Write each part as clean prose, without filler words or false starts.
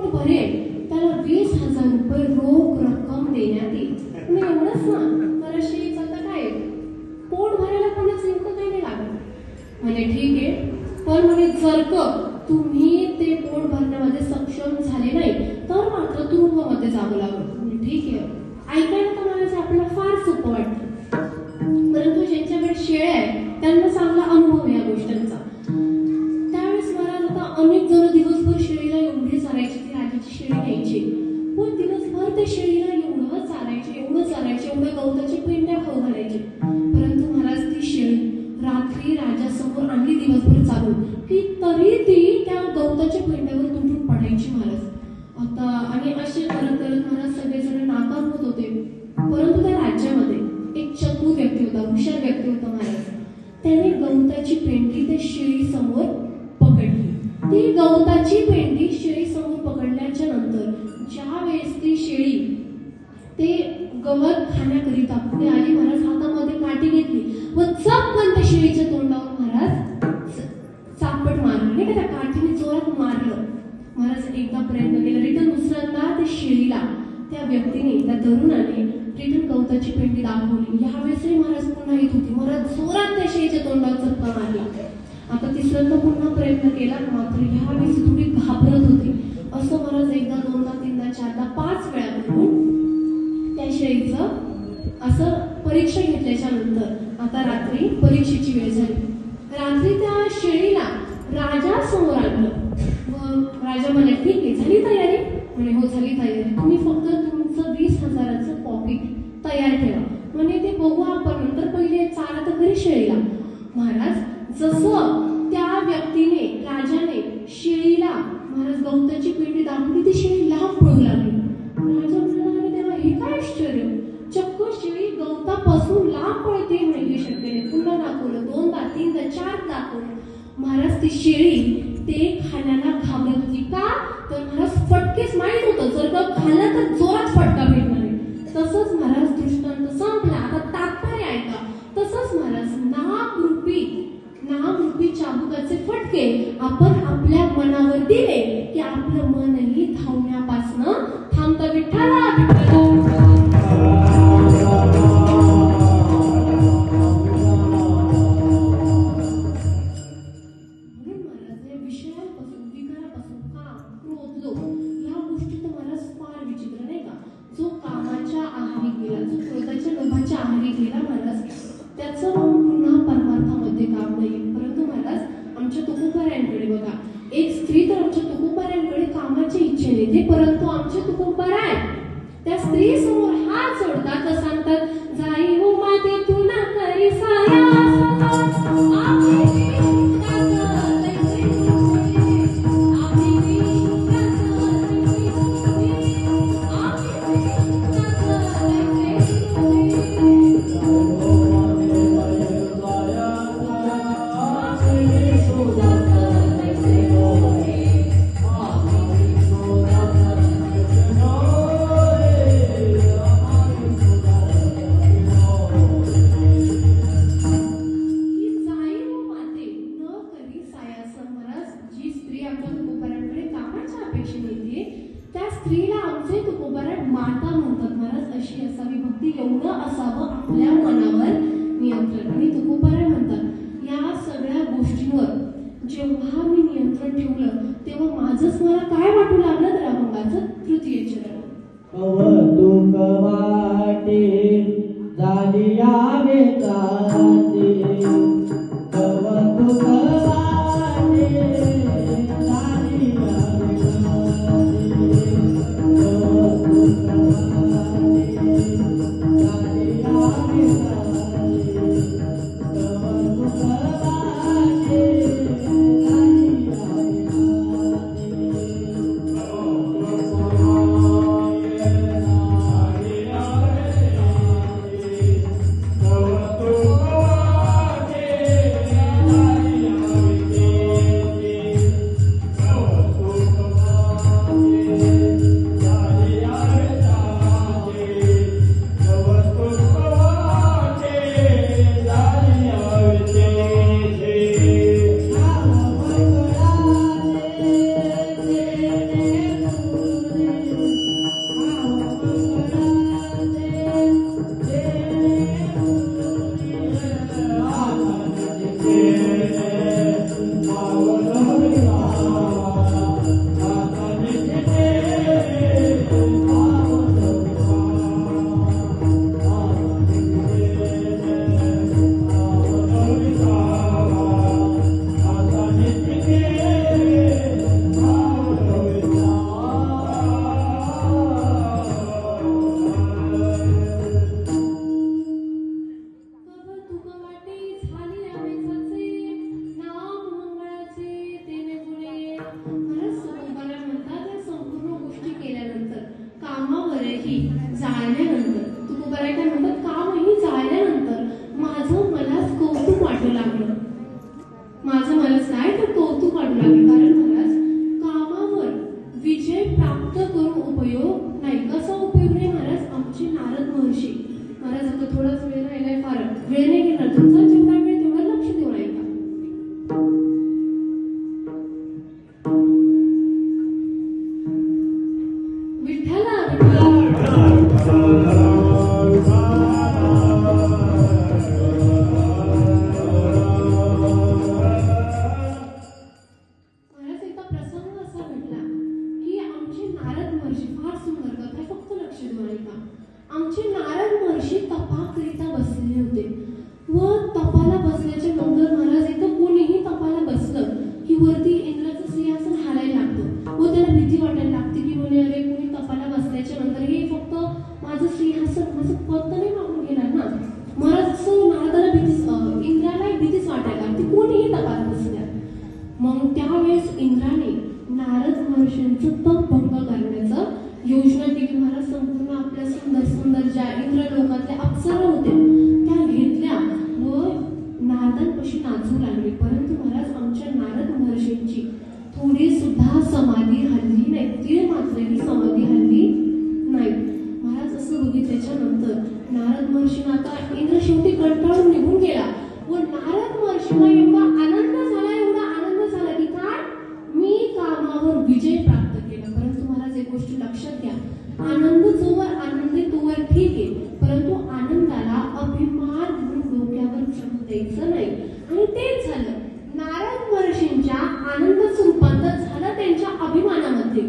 पोट भरेल त्याला 20,000 रुपये रोख रक्कम देण्यात येईल. पण एवढंच ना, तर शेळीचं आता काय पोट भरायला कोणाच नेमकं काही नाही लागत. म्हणजे ठीक आहे, पण म्हणे जर का तुम्ही ते पोट भरण्यामध्ये सक्षम झाले नाही तर मात्र तुरुंगामध्ये जावं लागलं. म्हणजे ठीक आहे, ऐकायला तर मला आपल्याला फार सोपं वाटतं, परंतु ज्यांच्याकडे शेळ्या आहे त्यांना चांगला अनुभव या गोष्टींचा. त्यावेळेस मला आता अनेक जण दिवसभर शेळीला एवढे चालायचे, ती राजाची शेळी न्यायची, पण दिवसभर त्या शेळीला एवढं चालायचे, एवढं गवताची पेंड्या खाऊ घालायचे. परंतु महाराज ती शेळी रात्री राजासमोर आणली दिवसभर चालून की तरी ती त्या गवताच्या पेंड्यावर तुटून पडायची महाराज. आता आणि असे करत करत महाराज सगळेजण नाकाम होत होते. परंतु त्या राज्यामध्ये एक चतुर व्यक्ती होता, हुशार व्यक्ती होता महाराज. त्याने गवताची पेंडी त्या शेळी समोर पकडली. ती गवताची पेंडी शेळी समोर पकडल्याच्या नंतर ज्या वेळेस ती शेळी ते गवत खाण्याकरिता पुढे आली महाराज, हातामध्ये काठी घेतली व चपकन त्या शेळीच्या तोंडावर महाराज चापट मारली, नाही का, त्या काठीने जोरात मारलं. महाराज एकदा प्रयत्न केला, रिटर्न दुसऱ्यांदा त्या शेळीला त्या व्यक्तीने, त्या तरुणाने रिटर्न गवताची पेंडी दाखवली. यावेळेसही महाराज पुन्हा येत होती. महाराज जोरात त्या शेळीच्या तोंडावर चपका मारला. आता तिसऱ्यांदा पुन्हा प्रयत्न केला, मात्र यावेळेस थोडी घाबरत होती. असं महाराज एकदा, दोनदा, तीनदा, चारदा, 5 वेळा करून त्या शेळीचं असं परीक्षा घेतल्याच्या नंतर आता रात्री परीक्षेची वेळ झाली. रात्री त्या शेळीला राजा समोर आणलं व राजा म्हणे ठीक आहे, झाली तयारी? म्हणे हो झाली तयारी, तुम्ही फक्त तुमचं 20,000चं पॉकेट तयार ठेवा. म्हणे ते बघू आपण नंतर, पहिले चारा तर खरी शेळीला. महाराज जसं त्या व्यक्तीने, राजाने शेळीला महाराज गवताची पेंडी दाखवली, ती शेळी लांब पळू लागली. राजा म्हणाला तेव्हा हे काय आश्चर्य, चक्क शेळी गवतापासून लांब पळते. म्हणजे शक्य नाही. पुन्हा दाखवलं, 2दा, 3दा, 4 दाखवलं. महाराज ती शेळी ते खाण्याला घाबरत होती. का तर महाराज फटकेच माहित होतं, जर का खाल्लं तर जोरात फटका भेटणार आहे. तसंच महाराज दृष्टांत संपला. आता तात्पर्य ऐका. तसंच महाराज नामरूपी चाबुकाचे फटके आपण आपल्या मनावर दिले की आपलं मनही धावण्यापासून थांबतं. विठ्ठला परंतु आमचे तुकोबाराय त्या स्त्री समोर हात जोडतात व सांगतात, जाई हो माते तू ना करी साया. त्या स्त्रीला आमचे तुकोबाराय माता म्हणतात महाराज. अशी असावी भक्ती, एवढं असावं आपल्या मनावर नियंत्रण. आणि तुकोबाराय म्हणतात या सगळ्या गोष्टींवर जेव्हा मी नियंत्रण ठेवलं तेव्हा माझंच मला काय वाटू लागलं तर अभंगाचं 3य चरण. कौतुक वाटे झाली आवे चालते, कौतुक वाटे झाली आवे Oh कामही जाळल्यानंतर, तुकोबाराय काय म्हणतात, कामही जाळल्यानंतर माझं मलाच कौतुक वाटू लागलं. माझं मलाच काय तर कौतुक वाटू लागलं. कारण महाराज कामावर विजय प्राप्त करून उपयोग नाही. कसा उपयोग नाही महाराज? आमचे नारद महर्षी, महाराज आता थोडाच वेळ राहिलाय, फार वेळ नाही घेणार तुमचा, जेवढा वेळ तेवढा लक्ष देऊन ऐका. विठ्ठला महाराज एकदा प्रसंग असा घडला की आमचे नारद महर्षी, फार सुंदर कथा आहे, फक्त लक्ष देऊन ऐका. आमचे नारद महर्षी तपाकरिता बसलेले होते व तपाला बसल्याच्या नंतर महाराज इथं कोणीही तपाला बसलं की वरती इंद्राचं सिंहासन हालायला लागतं व त्याला भीती वाटायला लागते की म्हणे अरे कोणी तपाला बसल्याच्या नंतर हे फक्त माझं सिंहासन, माझं पद तर नाही मागून घेणार ना. महाराज असं नारदाला भीतीच, इंद्राला भीतीच वाटायला लागते कोणीही तपाला बसल्या. मग त्यावेळेस इंद्राने नारद महर्षींचं तप भंग करण्याचं योजना केली. महाराज संपूर्ण आपल्या सुंदर सुंदर ज्या इंद्र लोकातल्या अप्सरा होत्या त्या घेतल्या व नारदांपाशी नाचू लागले. परंतु महाराज आमच्या नारद महर्षींची थोडी सुद्धा समाधी हल्ली नाही, तीळ मात्रही समाधी हल्ली नाही. महाराज असं बघितल्याच्या नंतर नारद महर्षींना आता इंद्र शेवटी कंटाळून निघून गेला व नारद महर्षींना एवढा आनंद झाला की काय, मी कामावर विजय प्राप्त केला. परंतु महाराज एक गोष्ट लक्षात घ्या, आनंद जोवर आनंदी तोवर ठीक आहे, परंतु आनंदाला अभिमान म्हणून डोक्यावर चढू द्यायचं नाही. आणि तेच झालं, नारद महर्षींच्या आनंदाचं रूपांतर झालं त्यांच्या अभिमानामध्ये.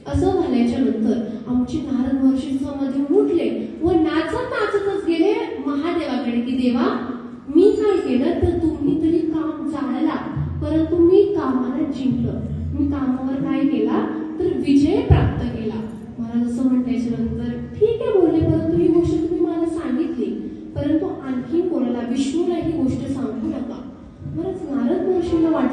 असं झाल्याच्या नंतर आमचे नारद महर्षी समाधीहून उठले व नाचतच गेले महादेवाकडे की देवा, मी काय केलं तर तुम्ही तरी काम जाळला, परंतु मी कामाला जिंकलं. मी कामावर काय केला तर विजय प्राप्त केला. महाराज असं म्हणायच्या नंतर ठीक आहे बोलले, परंतु ही गोष्ट तुम्ही मला सांगितली, परंतु आणखी कोणाला, विष्णूला ही गोष्ट सांगू नका. महाराज नारद महर्षींना वाटलं